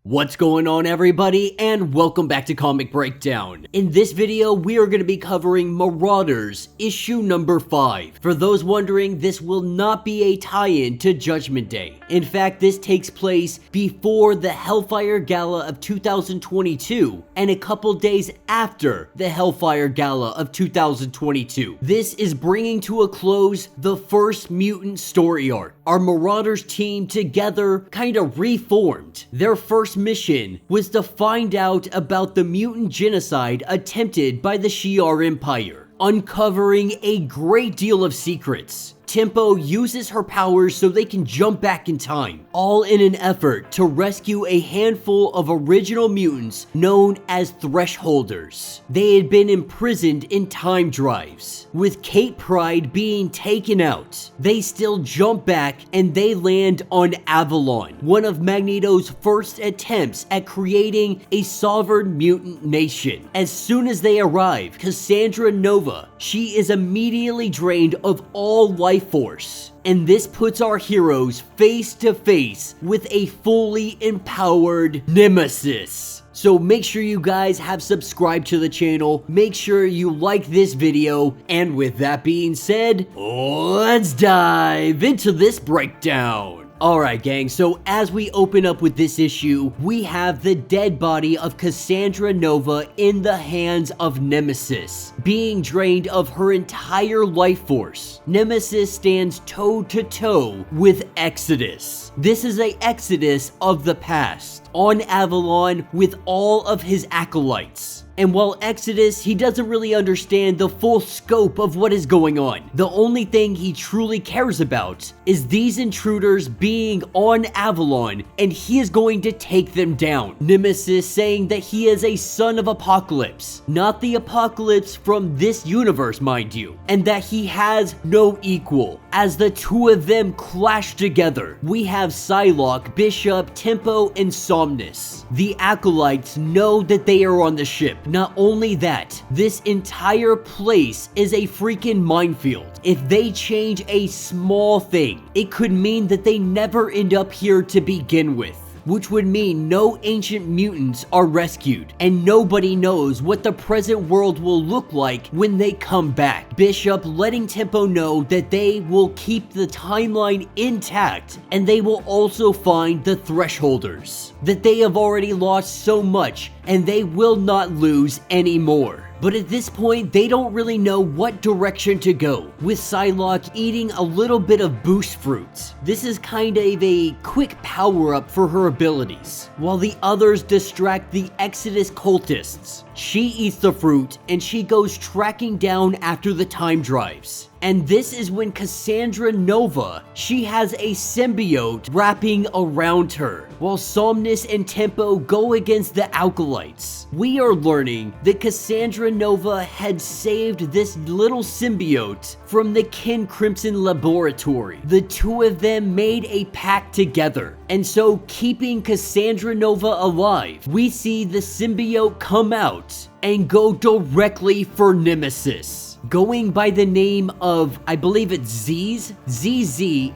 What's going on, everybody, and welcome back to Comic Breakdown. In this video, we are going to be covering Marauders, issue number 5. For those wondering, this will not be a tie-in to Judgment Day. In fact, this takes place before the Hellfire Gala of 2022, and a couple days after the Hellfire Gala of 2022. This is bringing to a close the first mutant story arc. Our Marauders team together kind of reformed. Their first mission was to find out about the mutant genocide attempted by the Shi'ar Empire, uncovering a great deal of secrets. Tempo uses her powers so they can jump back in time, all in an effort to rescue a handful of original mutants known as Thresholders. They had been imprisoned in time drives. With Kate Pryde being taken out, they still jump back and they land on Avalon, one of Magneto's first attempts at creating a sovereign mutant nation. As soon as they arrive, Cassandra Nova, she is immediately drained of all life force, and this puts our heroes face to face with a fully empowered Nemesis. So make sure you guys have subscribed to the channel, make sure you like this video, and with that being said, let's dive into this breakdown. Alright gang, so as we open up with this issue, we have the dead body of Cassandra Nova in the hands of Nemesis, being drained of her entire life force. Nemesis stands toe to toe with Exodus. This is a Exodus of the past, on Avalon with all of his acolytes. And while Exodus, he doesn't really understand the full scope of what is going on. The only thing he truly cares about is these intruders being on Avalon, and he is going to take them down. Nemesis saying that he is a son of Apocalypse, not the Apocalypse from this universe, mind you, and that he has no equal. As the two of them clash together, we have Psylocke, Bishop, Tempo, and Somnus. The Acolytes know that they are on the ship. Not only that, this entire place is a freaking minefield. If they change a small thing, it could mean that they never end up here to begin with, which would mean no ancient mutants are rescued, and nobody knows what the present world will look like when they come back. Bishop letting Tempo know that they will keep the timeline intact, and they will also find the Thresholders, that they have already lost so much, and they will not lose anymore. But at this point, they don't really know what direction to go, with Psylocke eating a little bit of boost fruit. This is kind of a quick power-up for her abilities, while the others distract the Exodus cultists. She eats the fruit, and she goes tracking down after the time drives. And this is when Cassandra Nova, she has a symbiote wrapping around her, while Somnus and Tempo go against the Acolytes. We are learning that Cassandra Nova had saved this little symbiote from the Ken Crimson laboratory. The two of them made a pact together, and so keeping Cassandra Nova alive, we see the symbiote come out and go directly for Nemesis, going by the name of, I believe it's ZZXZ,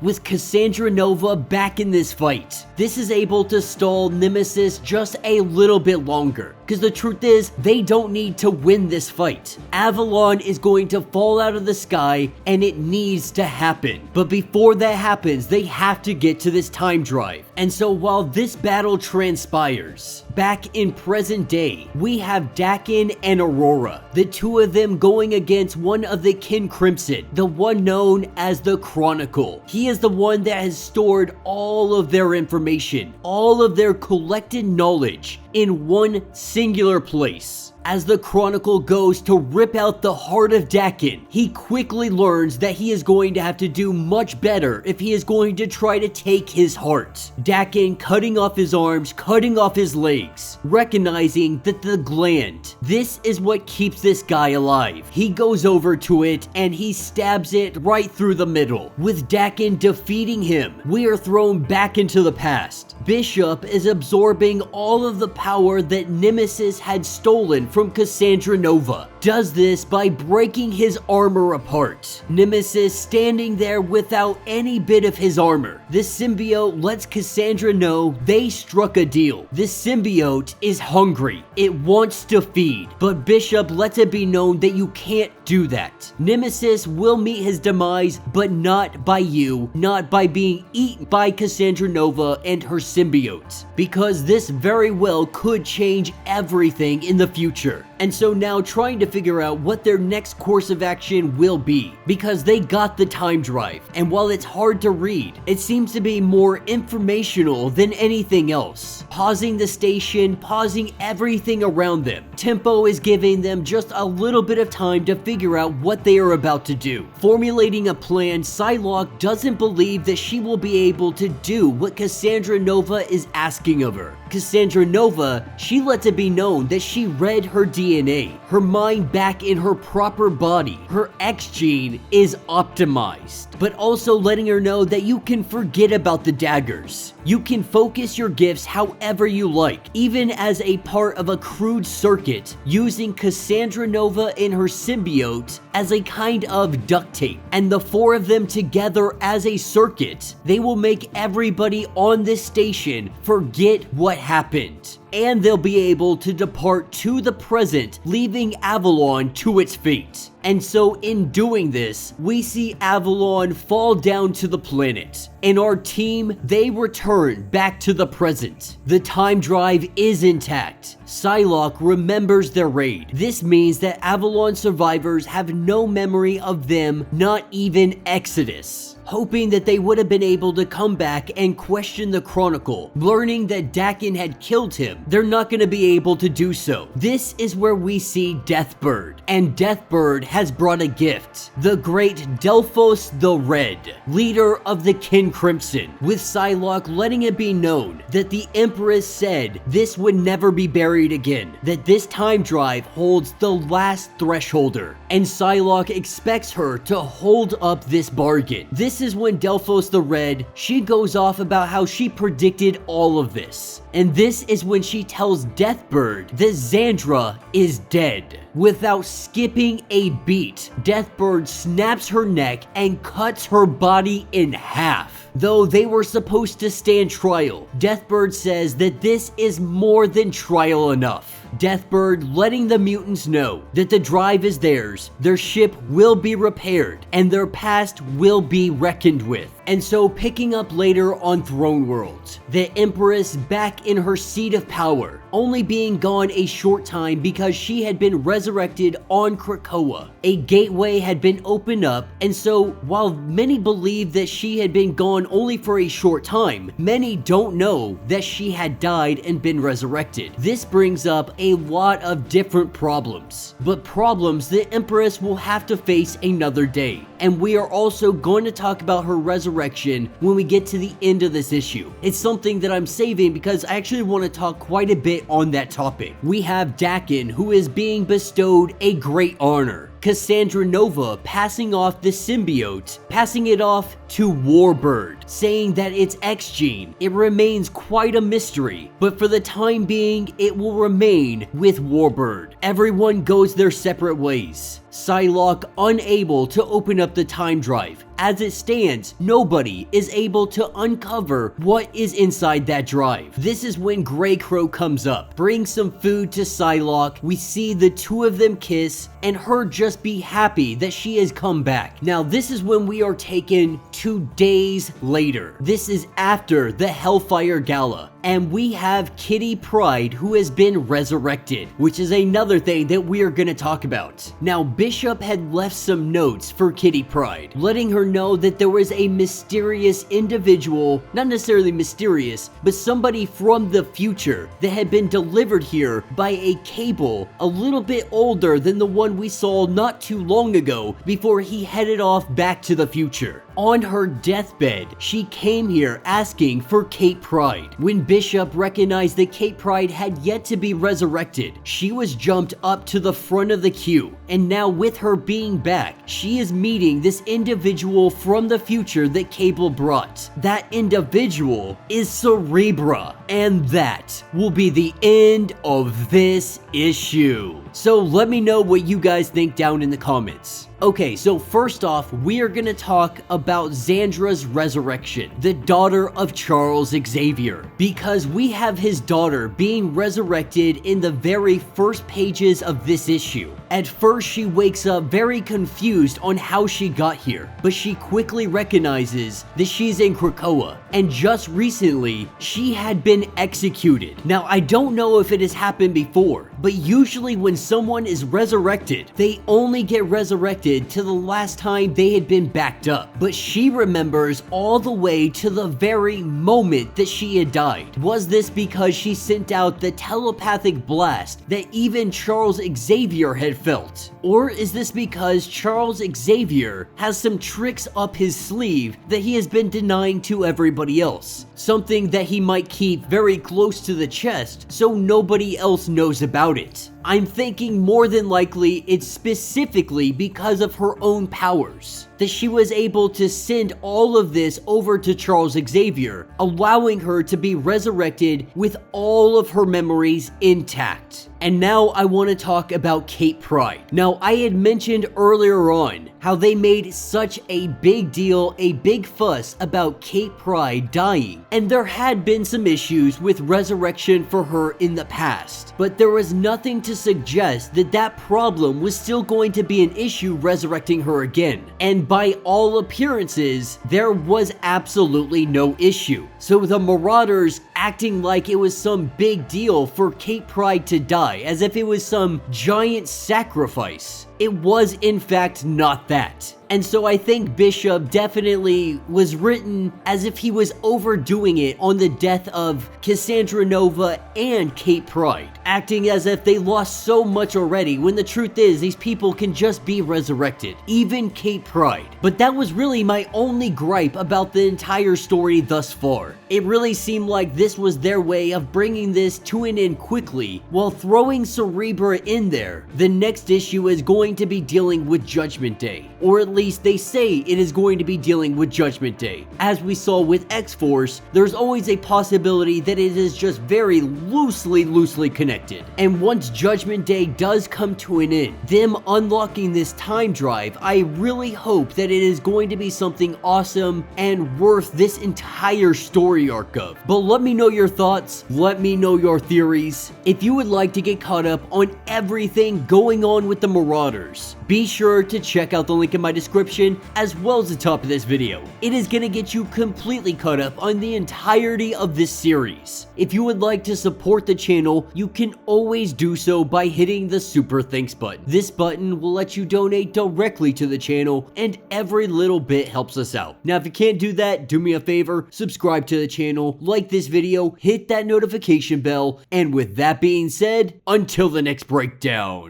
with Cassandra Nova back in this fight. This is able to stall Nemesis just a little bit longer, because the truth is, they don't need to win this fight. Avalon is going to fall out of the sky, and it needs to happen. But before that happens, they have to get to this time drive. And so while this battle transpires, back in present day, we have Dakin and Aurora, the two of them going against one of the Ken Crimson, the one known as the Chronicle. He is the one that has stored all of their information, all of their collected knowledge in one singular place. As the Chronicle goes to rip out the heart of Dakin, he quickly learns that he is going to have to do much better if he is going to try to take his heart. Dakin cutting off his arms, cutting off his legs, recognizing that the gland, this is what keeps this guy alive. He goes over to it and he stabs it right through the middle. With Dakin defeating him, we are thrown back into the past. Bishop is absorbing all of the power that Nemesis had stolen from Cassandra Nova, does this by breaking his armor apart. Nemesis standing there without any bit of his armor. This symbiote lets Cassandra know they struck a deal. This symbiote is hungry. It wants to feed, but Bishop lets it be known that you can't do that. Nemesis will meet his demise, but not by you, not by being eaten by Cassandra Nova and her symbiote, because this very well could change everything in the future. And so now trying to figure out what their next course of action will be, because they got the time drive, and while it's hard to read, it seems to be more informational than anything else. Pausing the station, pausing everything around them. Tempo is giving them just a little bit of time to figure out what they are about to do. Formulating a plan, Psylocke doesn't believe that she will be able to do what Cassandra Nova is asking of her. Cassandra Nova, she lets it be known that she read her DNA, her mind back in her proper body. Her X gene is optimized, but also letting her know that you can forget about the daggers. You can focus your gifts however you like, even as a part of a crude circuit, using Cassandra Nova and her symbiote as a kind of duct tape. And the four of them together as a circuit, they will make everybody on this station forget what happened. And they'll be able to depart to the present, leaving Avalon to its fate. And so in doing this, we see Avalon fall down to the planet, and our team, they return back to the present. The time drive is intact. Psylocke remembers their raid. This means that Avalon survivors have no memory of them, not even Exodus. Hoping that they would have been able to come back and question the Chronicle. Learning that Dakin had killed him, they're not going to be able to do so. This is where we see Deathbird, and Deathbird has brought a gift. The great Delphos the Red, leader of the Kin Crimson, with Psylocke letting it be known that the Empress said this would never be buried again, that this time drive holds the last thresholder, and Psylocke expects her to hold up this bargain. This is when Delphos the Red, she goes off about how she predicted all of this. And this is when she tells Deathbird that Xandra is dead. Without skipping a beat, Deathbird snaps her neck and cuts her body in half. Though they were supposed to stand trial, Deathbird says that this is more than trial enough. Deathbird letting the mutants know that the drive is theirs, their ship will be repaired, and their past will be reckoned with. And so picking up later on Throne World, the Empress back in her seat of power, only being gone a short time because she had been resurrected on Krakoa. A gateway had been opened up, and so while many believe that she had been gone only for a short time, many don't know that she had died and been resurrected. This brings up a lot of different problems, but problems the Empress will have to face another day. And we are also going to talk about her resurrection when we get to the end of this issue. It's something that I'm saving because I actually want to talk quite a bit on that topic. We have Dakin, who is being bestowed a great honor. Cassandra Nova passing off the symbiote, passing it off to Warbird, saying that it's X gene. It remains quite a mystery, but for the time being, it will remain with Warbird. Everyone goes their separate ways. Psylocke unable to open up the time drive. As it stands, nobody is able to uncover what is inside that drive. This is when Grey Crow comes up, brings some food to Psylocke. We see the two of them kiss, and her just be happy that she has come back. Now this is when we are taken 2 days later. This is after the Hellfire Gala, and we have Kitty Pryde, who has been resurrected, which is another thing that we are going to talk about. Now Bishop had left some notes for Kitty Pryde, letting her know that there was a mysterious individual, not necessarily mysterious, but somebody from the future that had been delivered here by a Cable a little bit older than the one we saw not too long ago before he headed off back to the future. On her deathbed, she came here asking for Kate Pryde. When Bishop recognized that Kate Pryde had yet to be resurrected, she was jumped up to the front of the queue, and now with her being back, she is meeting this individual from the future that Cable brought. That individual is Cerebra, and that will be the end of this issue. So let me know what you guys think down in the comments. Okay, so first off, we are gonna talk about Xandra's resurrection, the daughter of Charles Xavier, because we have his daughter being resurrected in the very first pages of this issue. At first, she wakes up very confused on how she got here, but she quickly recognizes that she's in Krakoa, and just recently, she had been executed. Now, I don't know if it has happened before, but usually when someone is resurrected, they only get resurrected to the last time they had been backed up. But she remembers all the way to the very moment that she had died. Was this because she sent out the telepathic blast that even Charles Xavier had felt? Or is this because Charles Xavier has some tricks up his sleeve that he has been denying to everybody else? Something that he might keep very close to the chest so nobody else knows about it. I'm thinking more than likely it's specifically because of her own powers, that she was able to send all of this over to Charles Xavier, allowing her to be resurrected with all of her memories intact. And now I want to talk about Kate Pryde. Now, I had mentioned earlier on how they made such a big deal, a big fuss about Kate Pryde dying, and there had been some issues with resurrection for her in the past, but there was nothing to suggest that that problem was still going to be an issue resurrecting her again. And by all appearances, there was absolutely no issue. So the Marauders acting like it was some big deal for Kate Pryde to die, as if it was some giant sacrifice. It was in fact not that. And so I think Bishop definitely was written as if he was overdoing it on the death of Cassandra Nova and Kate Pryde, acting as if they lost so much already, when the truth is these people can just be resurrected, even Kate Pryde. But that was really my only gripe about the entire story thus far. It really seemed like this was their way of bringing this to an end quickly while throwing Cerebra in there. The next issue is going to be dealing with Judgment Day, or at least they say it is going to be dealing with Judgment Day. As we saw with X-Force, there's always a possibility that it is just very loosely connected. And once Judgment Day does come to an end, them unlocking this time drive, I really hope that it is going to be something awesome and worth this entire story arc of. But let me know your thoughts, let me know your theories. If you would like to get caught up on everything going on with the Marauders, be sure to check out the link in my description as well as the top of this video. It is going to get you completely caught up on the entirety of this series. If you would like to support the channel, you can always do so by hitting the Super Thanks button. This button will let you donate directly to the channel, and every little bit helps us out. Now, if you can't do that, do me a favor, subscribe to the channel, like this video, hit that notification bell, and with that being said, until the next breakdown.